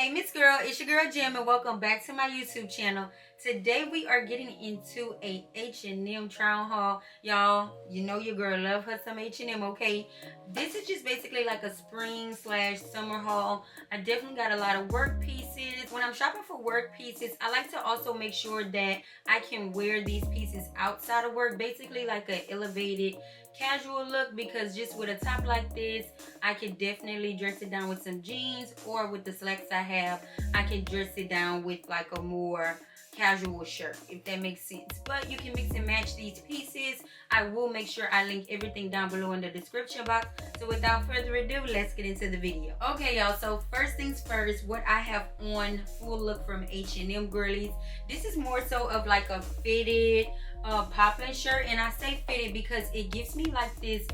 Hey Miss Girl, it's your girl Jam and welcome back to my YouTube channel. Today we are getting into a H&M try-on haul. Y'all, you know your girl love her some H&M, okay? This is just basically like a spring / summer haul. I definitely got a lot of work pieces. When I'm shopping for work pieces, I like to also make sure that I can wear these pieces outside of work. Basically like an elevated casual look, because just with a top like this, I can definitely dress it down with some jeans, or with the slacks I have, I can dress it down with like a more casual shirt, if that makes sense. But you can mix and match these pieces. I will make sure I link everything down below in the description box. So without further ado, let's get into the video. Okay y'all, so first things first, what I have on full look from H&M girlies. This is more so of like a fitted Poplin shirt, and I say fitted because it gives me like this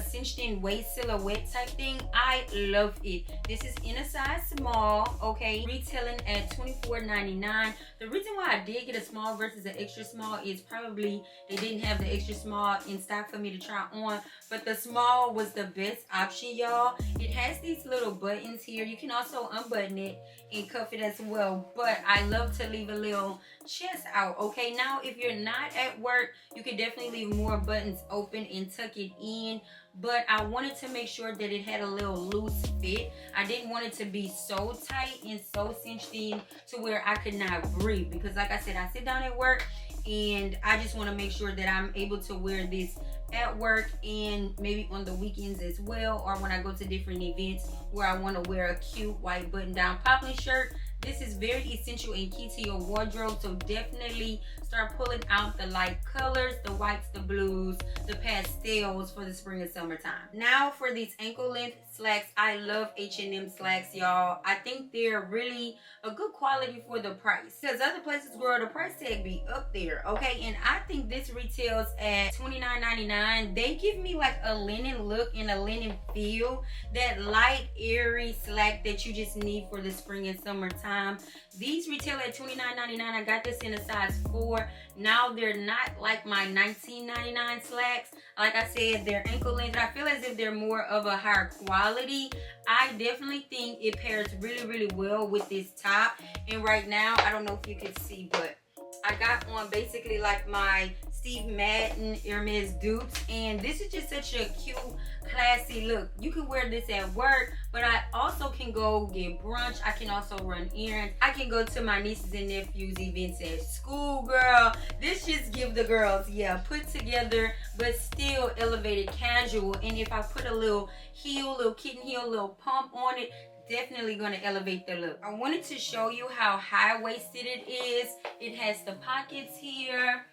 cinched in waist silhouette type thing. I love it. This is in a size small, okay, retailing at $24.99. The reason why I did get a small versus an extra small is probably they didn't have the extra small in stock for me to try on, but the small was the best option, y'all. It has these little buttons here. You can also unbutton it and cuff it as well, but I love to leave a little chest out, okay? Now if you're not at work, you can definitely leave more buttons open and tuck it in, but I wanted to make sure that it had a little loose fit. I didn't want it to be so tight and so cinched in to where I could not breathe, because like I said, I sit down at work and I just want to make sure that I'm able to wear this at work and maybe on the weekends as well, or when I go to different events where I want to wear a cute white button down Poplin shirt. This is very essential and key to your wardrobe, so definitely start pulling out the light colors, the whites, the blues, the pastels for the spring and summertime. Now for these ankle length slacks, I love H&M slacks, y'all. I think they're really a good quality for the price, because other places, girl, the price tag be up there, okay? And I think this retails at $29.99. They give me like a linen look and a linen feel, that light, airy slack that you just need for the spring and summertime. These retail at $29.99. I got this in a size 4. Now they're not like my $19.99 slacks. Like I said, they're ankle length. I feel as if they're more of a higher quality. I definitely think it pairs really, really well with this top. And right now, I don't know if you can see, but I got on basically like my Steve Madden Hermes dupes, and this is just such a cute, classy look. You can wear this at work, but I also can go get brunch. I can also run errands. I can go to my nieces and nephews events at school, girl. This just give the girls, yeah, put together but still elevated casual. And if I put a little heel, little kitten heel, little pump on it, definitely going to elevate the look. I wanted to show you how high-waisted it is. It has the pockets here.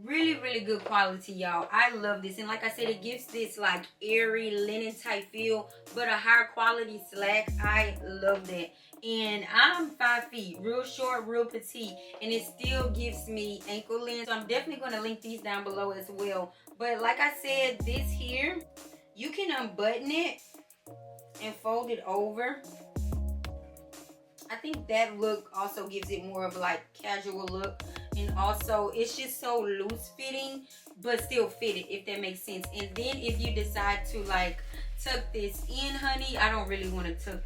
Really, really good quality, y'all. I love this. And like I said, it gives this like airy linen type feel, but a higher quality slack. I love that. And I'm 5 feet, real short, real petite, and it still gives me ankle length. So I'm definitely going to link these down below as well. But like I said, this here, you can unbutton it and fold it over. I think that look also gives it more of like casual look, and also it's just so loose fitting but still fitted, if that makes sense. And then if you decide to like tuck this in, honey, I don't really want to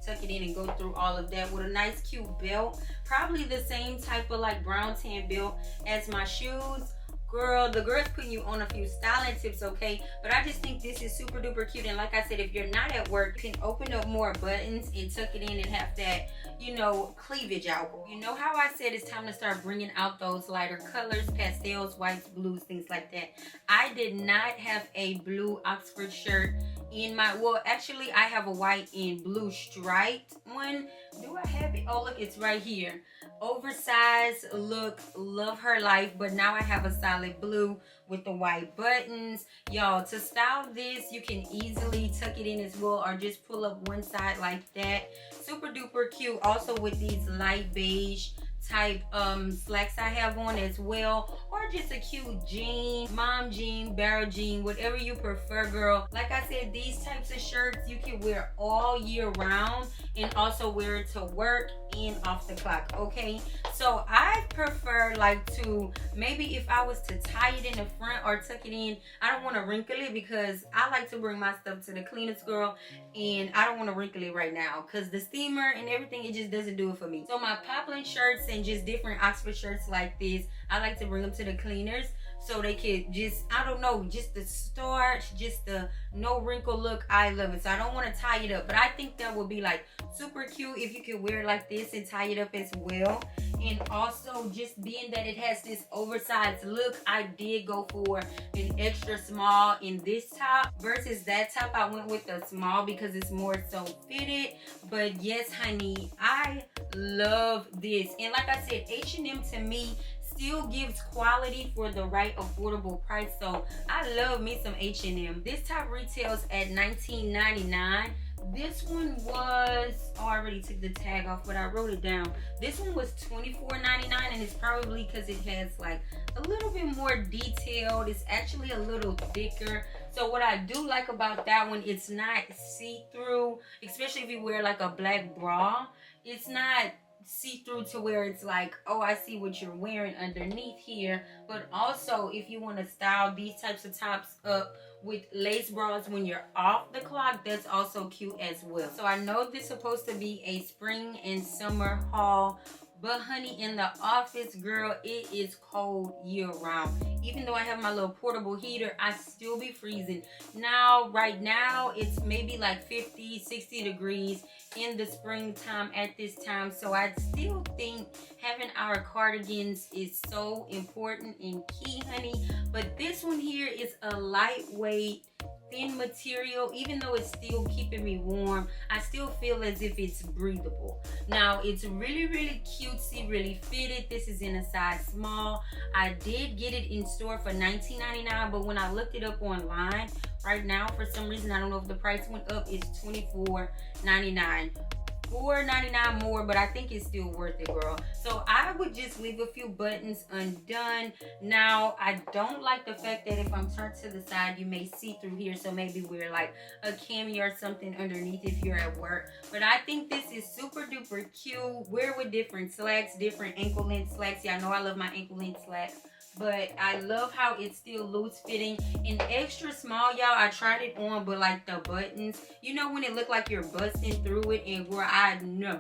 tuck it in and go through all of that, with a nice cute belt, probably the same type of like brown tan belt as my shoes. Girl, the girl's putting you on a few styling tips, okay? But I just think this is super duper cute. And like I said, if you're not at work, you can open up more buttons and tuck it in and have that, you know, cleavage out. You know how I said it's time to start bringing out those lighter colors, pastels, whites, blues, things like that. I did not have a blue Oxford shirt in my, well, actually I have a white and blue striped one. Do I have it? Oh, look, it's right here. Oversized look, love her life, but now I have a solid blue with the white buttons. Y'all, to style this, you can easily tuck it in as well, or just pull up one side like that. Super duper cute. Also with these light beige type slacks I have on as well, or just a cute jean, mom jean, barrel jean, whatever you prefer, girl. Like I said, these types of shirts you can wear all year round, and also wear it to work and off the clock, okay? So I prefer like to, maybe if I was to tie it in the front or tuck it in, I don't want to wrinkle it because I like to bring my stuff to the cleanest, girl, and I don't want to wrinkle it right now because the steamer and everything, it just doesn't do it for me. So my Poplin shirts and just different Oxford shirts like this, I like to bring them to the cleaners so they could just, I don't know, just the starch, just the no wrinkle look. I love it. So I don't want to tie it up, but I think that would be like super cute if you could wear it like this and tie it up as well. And also, just being that it has this oversized look, I did go for an extra small in this top versus that top. I went with the small because it's more so fitted. But yes, honey, I love this. And like I said, H&M to me still gives quality for the right affordable price. So I love me some H&M. This top retails at $19.99. This one was, oh, I already took the tag off, but I wrote it down. This one was $24.99, and it's probably because it has like a little bit more detailed. It's actually a little thicker. So what I do like about that one, it's not see-through, especially if you wear like a black bra. It's not see-through to where it's like, oh, I see what you're wearing underneath here. But also, if you want to style these types of tops up with lace bras when you're off the clock, that's also cute as well. So I know this is supposed to be a spring and summer haul, but honey, in the office, girl, it is cold year round. Even though I have my little portable heater, I still be freezing. Now, right now, it's maybe like 50, 60 degrees in the springtime at this time. So I still think having our cardigans is so important and key, honey. But this one here is a lightweight, thin material. Even though it's still keeping me warm, I still feel as if it's breathable. Now, it's really, really cutesy, really fitted. This is in a size small. I did get it in store for $19.99, but when I looked it up online, right now, for some reason, I don't know if the price went up, it's $24.99. $4.99 more, but I think it's still worth it, girl. So I would just leave a few buttons undone. Now, I don't like the fact that if I'm turned to the side, you may see through here. So maybe wear like a cami or something underneath if you're at work. But I think this is super duper cute. Wear with different slacks, different ankle length slacks. Y'all know I love my ankle length slacks. But I love how it's still loose fitting and extra small, y'all. I tried it on, but like the buttons, you know when it look like you're busting through it, and where I know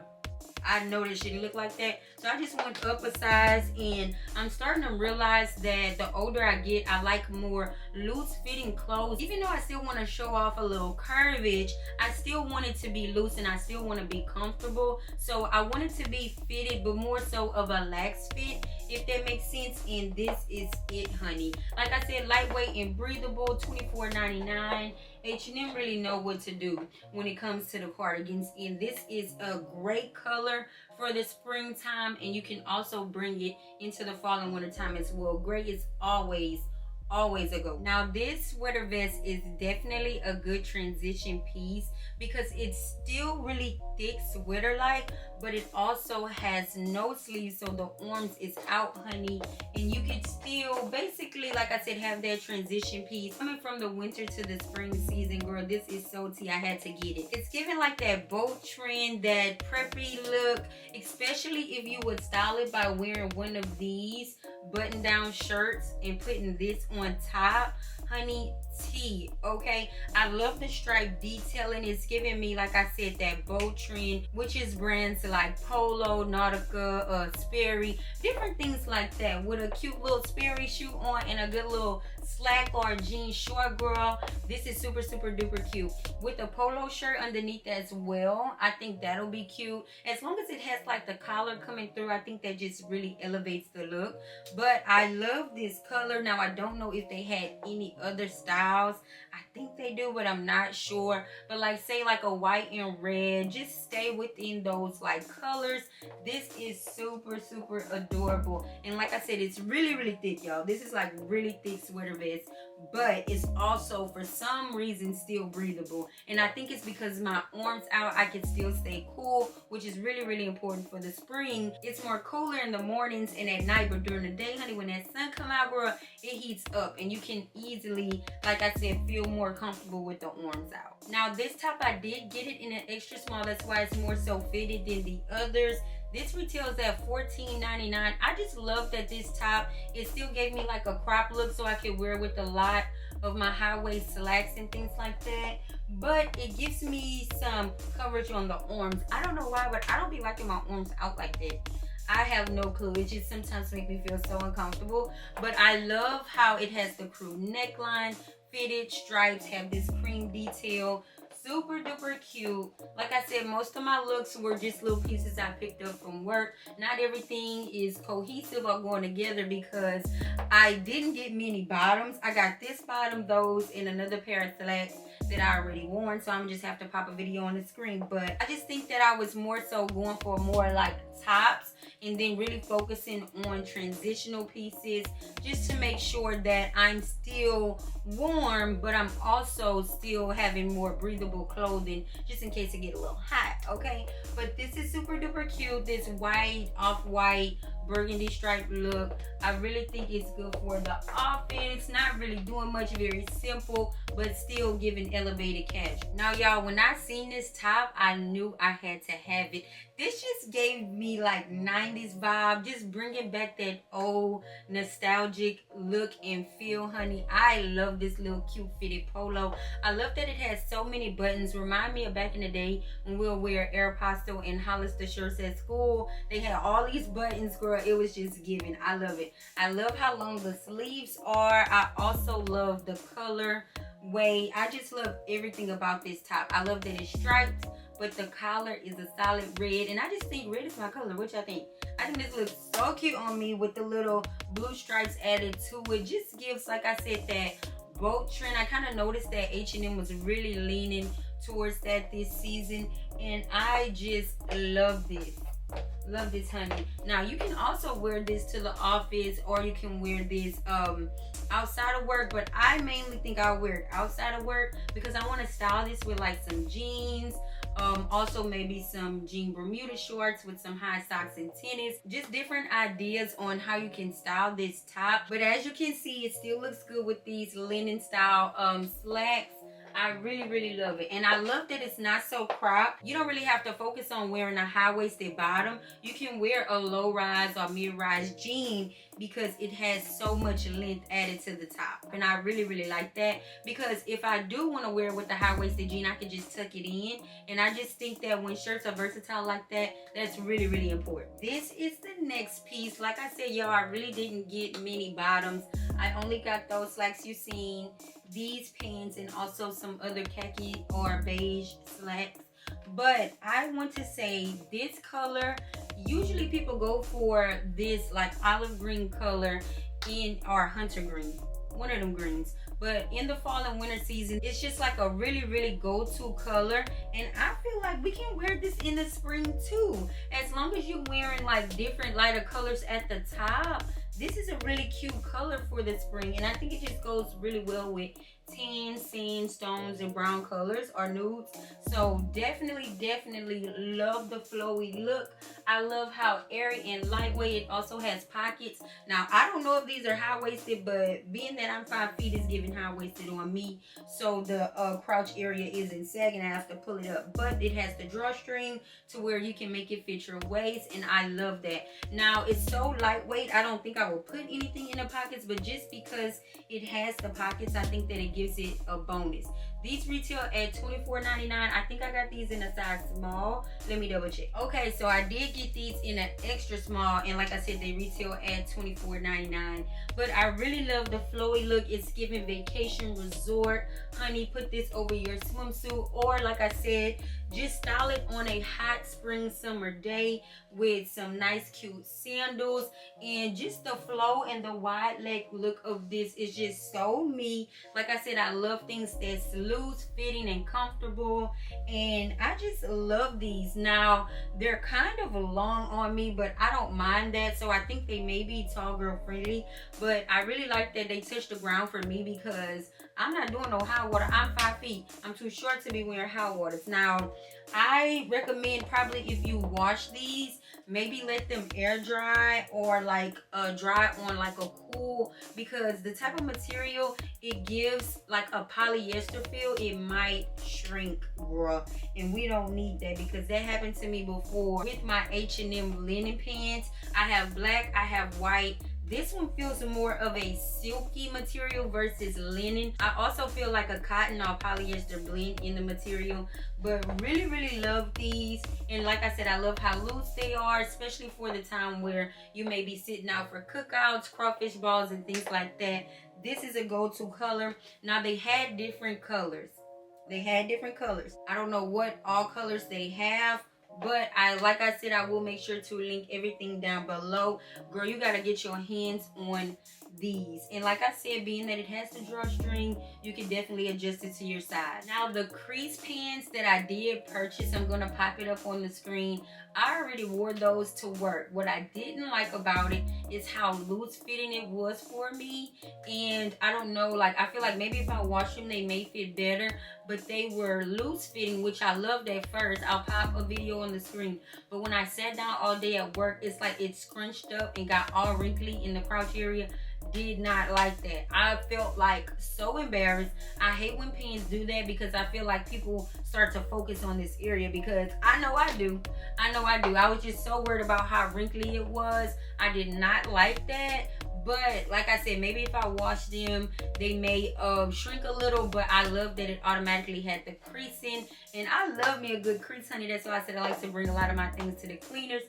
this shouldn't look like that. So I just went up a size, and I'm starting to realize that the older I get, I like more loose fitting clothes. Even though I still want to show off a little curvage, I still want it to be loose and I still want to be comfortable. So I want it to be fitted, but more so of a lax fit, if that makes sense. And this is it, honey. Like I said, lightweight and breathable, $24.99. H&M really know what to do when it comes to the cardigans, and this is a great color for the springtime, and you can also bring it into the fall and winter time as well. Gray is always a go. Now this sweater vest is definitely a good transition piece because it's still really thick sweater like, but it also has no sleeves, so the arms is out, honey, and you can still basically, like I said, have that transition piece coming from the winter to the spring season. Girl, this is so tea. I had to get it. It's giving like that boat trend, that preppy look, especially if you would style it by wearing one of these button down shirts and putting this on top, honey. Tea, okay? I love the stripe detailing. It's giving me, like I said, that bow trend, which is brands like Polo, Nautica, Sperry, different things like that, with a cute little Sperry shoe on and a good little slack or jean short, girl. This is super duper cute with a polo shirt underneath as well. I think that'll be cute as long as it has like the collar coming through. I think that just really elevates the look. But I love this color. Now I don't know if they had any other styles. I think they do, but I'm not sure. But like, say like a white and red, just stay within those like colors. This is super adorable. And like I said, it's really thick, y'all. This is like really thick sweater vest, but it's also for some reason still breathable. And I think it's because my arms out, I can still stay cool, which is really important for the spring. It's more cooler in the mornings and at night, but during the day, honey, when that sun come out, girl, it heats up and you can easily, like I said, feel more comfortable with the arms out. Now this top, I did get it in an extra small. That's why it's more so fitted than the others. This retails at $14.99. I just love that this top, it still gave me like a crop look so I could wear with a lot of my high waist slacks and things like that. But it gives me some coverage on the arms. I don't know why, but I don't be liking my arms out like that. I have no clue. It just sometimes makes me feel so uncomfortable. But I love how it has the crew neckline, fitted stripes, have this cream detail. Super duper cute. Like I said, most of my looks were just little pieces I picked up from work. Not everything is cohesive or going together because I didn't get many bottoms. I got this bottom, those, and another pair of slacks that I already worn, so I'm just have to pop a video on the screen. But I just think that I was more so going for more like tops and then really focusing on transitional pieces just to make sure that I'm still warm, but I'm also still having more breathable clothing just in case it get a little hot, okay? But this is super duper cute. This white, off-white, burgundy stripe look. I really think it's good for the office. Not really doing much, very simple, but still giving elevated catch. Now y'all, when I seen this top, I knew I had to have it. This just gave me like 90s vibe, just bringing back that old nostalgic look and feel, honey. I love this little cute fitted polo. I love that it has so many buttons. Remind me of back in the day when we'll wear Aeropostale and Hollister shirts at school. They had all these buttons, girl. It was just giving. I love it. I love how long the sleeves are. I also love the color way. I just love everything about this top. I love that it's striped, but the collar is a solid red, and I just think red is my color. What y'all think? I think this looks so cute on me with the little blue stripes added to it. Just gives, like I said, that boat trend. I kind of noticed that H&M was really leaning towards that this season, and I just love this. Love this, honey. Now you can also wear this to the office, or you can wear this outside of work, but I mainly think I'll wear it outside of work because I want to style this with like some jeans, also maybe some jean Bermuda shorts with some high socks and tennis. Just different ideas on how you can style this top. But as you can see, it still looks good with these linen style slacks. I really love it, and I love that it's not so cropped. You don't really have to focus on wearing a high-waisted bottom. You can wear a low-rise or mid-rise jean because it has so much length added to the top, and I really like that because if I do want to wear it with a high-waisted jean, I can just tuck it in, and I just think that when shirts are versatile like that, that's really important. This is the next piece. Like I said, y'all, I really didn't get many bottoms. I only got those slacks you seen, these pants, and also some other khaki or beige slacks. But I want to say this color, usually people go for this like olive green color in or hunter green, one of them greens. But in the fall and winter season, it's just like a really go-to color, and I feel like we can wear this in the spring too, as long as you're wearing like different lighter colors at the top. This is a really cute color for the spring, and I think it just goes really well with tan, sandstones, and brown colors or nudes. So definitely love the flowy look. I love how airy and lightweight. It also has pockets. Now I don't know if these are high-waisted, but being that I'm 5 feet, is giving high-waisted on me, so the crouch area isn't sagging. I have to pull it up, but it has the drawstring to where you can make it fit your waist, and I love that. Now it's so lightweight, I don't think I will put anything in the pockets, but just because it has the pockets, I think that it gives it a bonus. These retail at $24.99. I think I got these in a size small. Let me double check. Okay, so I did get these in an extra small, and like I said, they retail at $24.99. But I really love the flowy look. It's giving vacation resort. Honey, put this over your swimsuit, or like I said, just style it on a hot spring summer day with some nice cute sandals. And just the flow and the wide leg look of this is just so me. Like I said, I love things that's loose fitting and comfortable, and I just love these. Now they're kind of long on me, but I don't mind that, so I think they may be tall girl friendly. But I really like that they touch the ground for me because I'm not doing no high water. I'm 5 feet. I'm too short to be wearing high waters. Now, I recommend probably if you wash these, maybe let them air dry or like dry on like a cool, because the type of material it gives like a polyester feel, it might shrink, bruh, and we don't need that, because that happened to me before with my H&M linen pants. I have black, I have white. This one feels more of a silky material versus linen. I also feel like a cotton or polyester blend in the material, but really love these. And like I said, I love how loose they are, especially for the time where you may be sitting out for cookouts, crawfish balls, and things like that. This is a go-to color. Now, they had different colors. I don't know what all colors they have, but like I said, I will make sure to link everything down below. Girl, you gotta get your hands on these. And like I said, being that it has the drawstring, you can definitely adjust it to your size. Now, the crease pants that I did purchase, I'm gonna pop it up on the screen. I already wore those to work. What I didn't like about it is how loose fitting it was for me. And I don't know, like I feel like maybe if I wash them, they may fit better, but they were loose fitting, which I loved at first. I'll pop a video on the screen. But when I sat down all day at work, it's like it scrunched up and got all wrinkly in the crotch area. Did not like that. I felt like so embarrassed. I hate when pants do that, because I feel like people start to focus on this area, because I know I do. I was just so worried about how wrinkly it was. I did not like that. But like I said, maybe if I wash them, they may shrink a little. But I love that it automatically had the creasing, and I love me a good crease, honey. That's why I said I like to bring a lot of my things to the cleaners.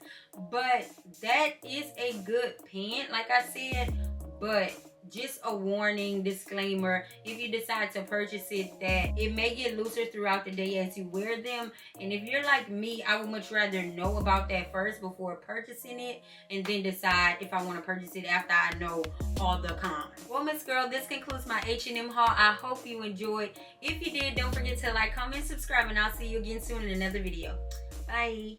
But that is a good pant, like I said. But just a warning, disclaimer, if you decide to purchase it, that it may get looser throughout the day as you wear them. And if you're like me, I would much rather know about that first before purchasing it, and then decide if I want to purchase it after I know all the cons. Well, Miss Girl, this concludes my H&M haul. I hope you enjoyed. If you did, don't forget to like, comment, subscribe, and I'll see you again soon in another video. Bye.